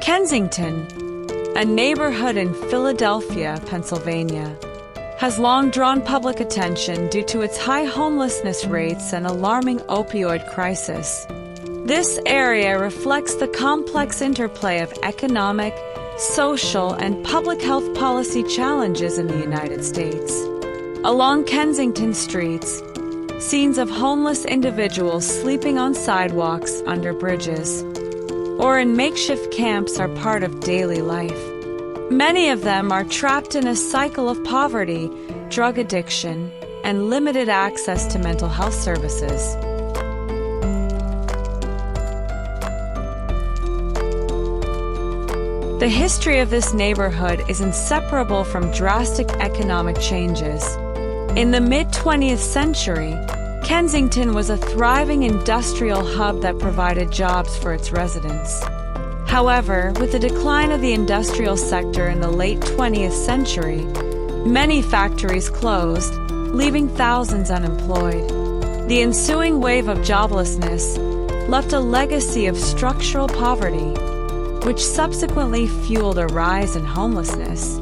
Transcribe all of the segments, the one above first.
Kensington, a neighborhood in Philadelphia, Pennsylvania, has long drawn public attention due to its high homelessness rates and alarming opioid crisis. This area reflects the complex interplay of economic, social, and public health policy challenges in the United States. Along Kensington streets, scenes of homeless individuals sleeping on sidewalks, under bridges, or in makeshift camps are part of daily life. Many of them are trapped in a cycle of poverty, drug addiction, and limited access to mental health services. The history of this neighborhood is inseparable from drastic economic changes. In the mid-20th century, Kensington was a thriving industrial hub that provided jobs for its residents. However, with the decline of the industrial sector in the late 20th century, many factories closed, leaving thousands unemployed. The ensuing wave of joblessness left a legacy of structural poverty, which subsequently fueled a rise in homelessness.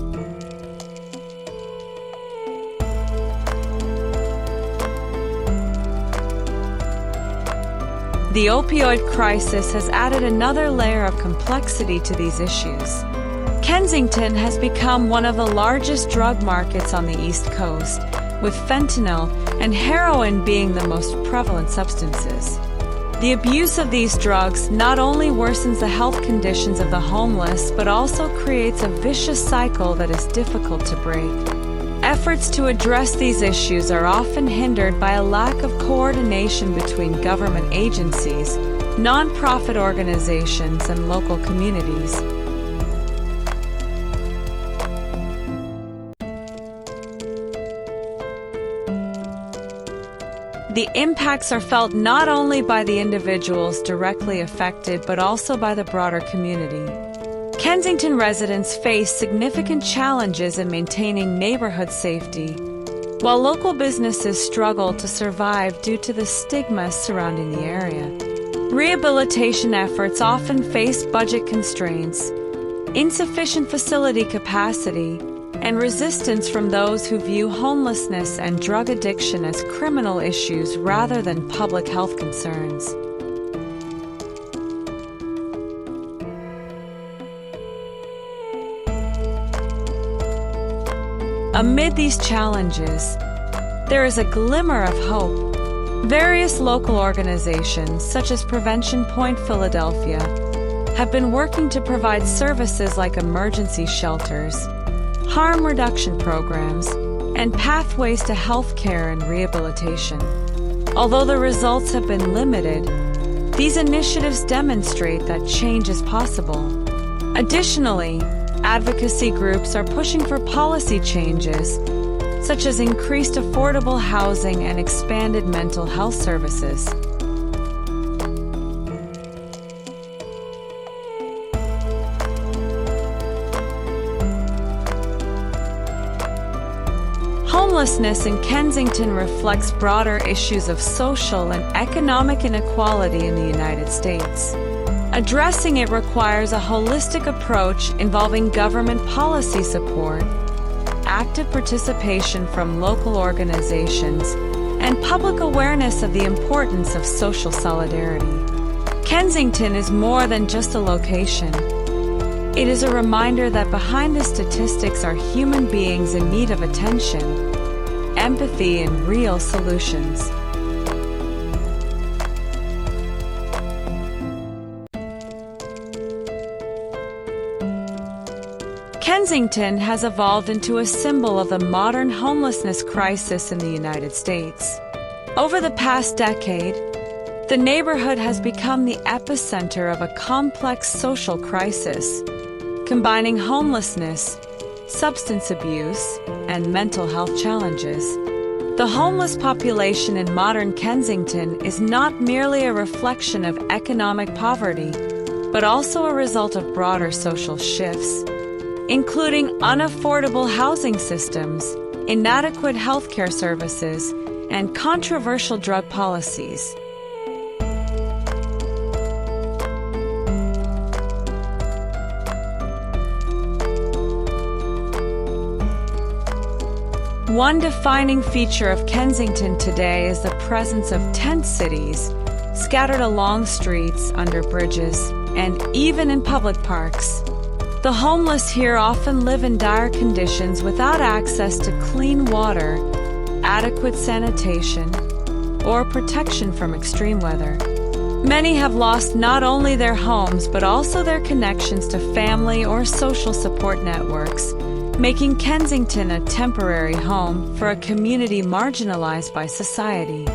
The opioid crisis has added another layer of complexity to these issues. Kensington has become one of the largest drug markets on the East Coast, with fentanyl and heroin being the most prevalent substances. The abuse of these drugs not only worsens the health conditions of the homeless, but also creates a vicious cycle that is difficult to break. Efforts to address these issues are often hindered by a lack of coordination between government agencies, nonprofit organizations, and local communities. The impacts are felt not only by the individuals directly affected, but also by the broader community. Kensington residents face significant challenges in maintaining neighborhood safety, while local businesses struggle to survive due to the stigma surrounding the area. Rehabilitation efforts often face budget constraints, insufficient facility capacity, and resistance from those who view homelessness and drug addiction as criminal issues rather than public health concerns. Amid these challenges, there is a glimmer of hope. Various local organizations, such as Prevention Point Philadelphia, have been working to provide services like emergency shelters, harm reduction programs, and pathways to health care and rehabilitation. Although the results have been limited, these initiatives demonstrate that change is possible. Additionally, advocacy groups are pushing for policy changes, such as increased affordable housing and expanded mental health services. Homelessness in Kensington reflects broader issues of social and economic inequality in the United States. Addressing it requires a holistic approach involving government policy support, active participation from local organizations, and public awareness of the importance of social solidarity. Kensington is more than just a location. It is a reminder that behind the statistics are human beings in need of attention, empathy, and real solutions. Kensington has evolved into a symbol of the modern homelessness crisis in the United States. Over the past decade, the neighborhood has become the epicenter of a complex social crisis, combining homelessness, substance abuse, and mental health challenges. The homeless population in modern Kensington is not merely a reflection of economic poverty, but also a result of broader social shifts, including unaffordable housing systems, inadequate healthcare services, and controversial drug policies. One defining feature of Kensington today is the presence of tent cities, scattered along streets, under bridges, and even in public parks. The homeless here often live in dire conditions without access to clean water, adequate sanitation, or protection from extreme weather. Many have lost not only their homes but also their connections to family or social support networks, making Kensington a temporary home for a community marginalized by society.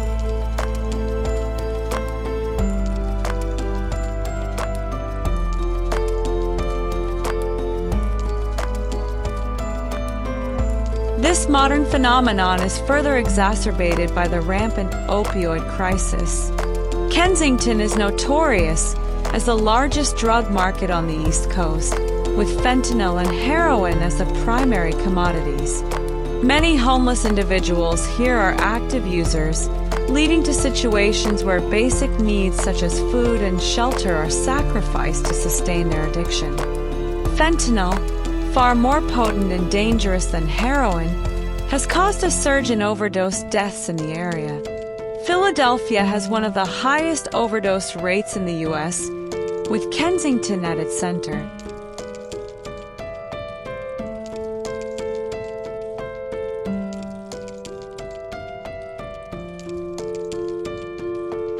This modern phenomenon is further exacerbated by the rampant opioid crisis. Kensington is notorious as the largest drug market on the East Coast, with fentanyl and heroin as the primary commodities. Many homeless individuals here are active users, leading to situations where basic needs such as food and shelter are sacrificed to sustain their addiction. Fentanyl, far more potent and dangerous than heroin, has caused a surge in overdose deaths in the area. Philadelphia has one of the highest overdose rates in the U.S., with Kensington at its center.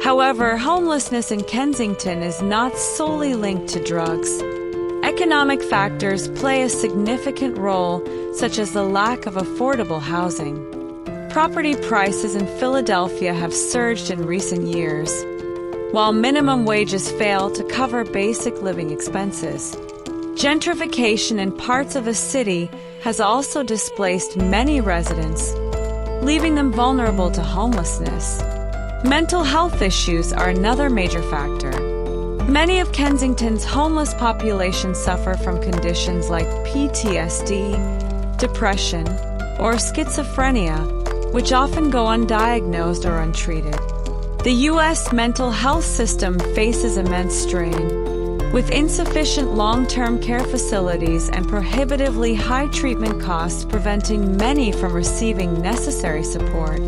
However, homelessness in Kensington is not solely linked to drugs. Economic factors play a significant role, such as the lack of affordable housing. Property prices in Philadelphia have surged in recent years, while minimum wages fail to cover basic living expenses. Gentrification in parts of the city has also displaced many residents, leaving them vulnerable to homelessness. Mental health issues are another major factor. Many of Kensington's homeless population suffer from conditions like PTSD, depression, or schizophrenia, which often go undiagnosed or untreated. The U.S. mental health system faces immense strain, with insufficient long-term care facilities and prohibitively high treatment costs preventing many from receiving necessary support.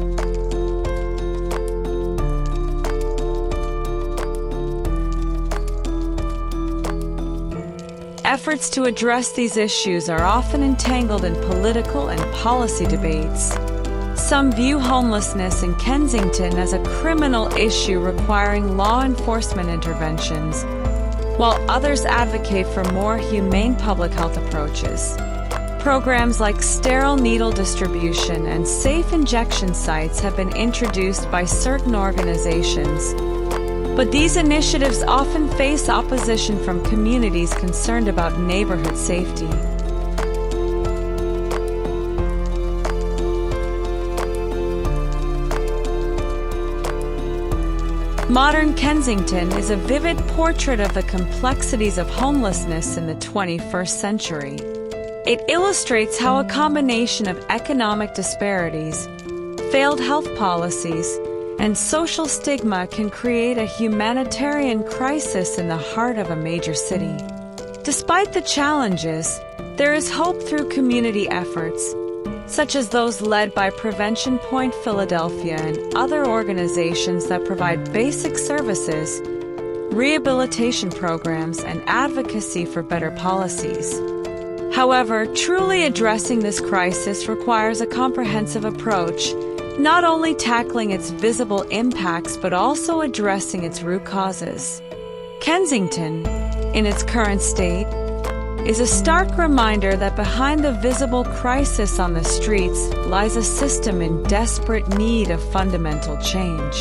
Efforts to address these issues are often entangled in political and policy debates. Some view homelessness in Kensington as a criminal issue requiring law enforcement interventions, while others advocate for more humane public health approaches. Programs like sterile needle distribution and safe injection sites have been introduced by certain organizations, but these initiatives often face opposition from communities concerned about neighborhood safety. Modern Kensington is a vivid portrait of the complexities of homelessness in the 21st century. It illustrates how a combination of economic disparities, failed health policies, and social stigma can create a humanitarian crisis in the heart of a major city. Despite the challenges, there is hope through community efforts, such as those led by Prevention Point Philadelphia and other organizations that provide basic services, rehabilitation programs, and advocacy for better policies. However, truly addressing this crisis requires a comprehensive approach, not only tackling its visible impacts but also addressing its root causes. Kensington, in its current state, is a stark reminder that behind the visible crisis on the streets lies a system in desperate need of fundamental change.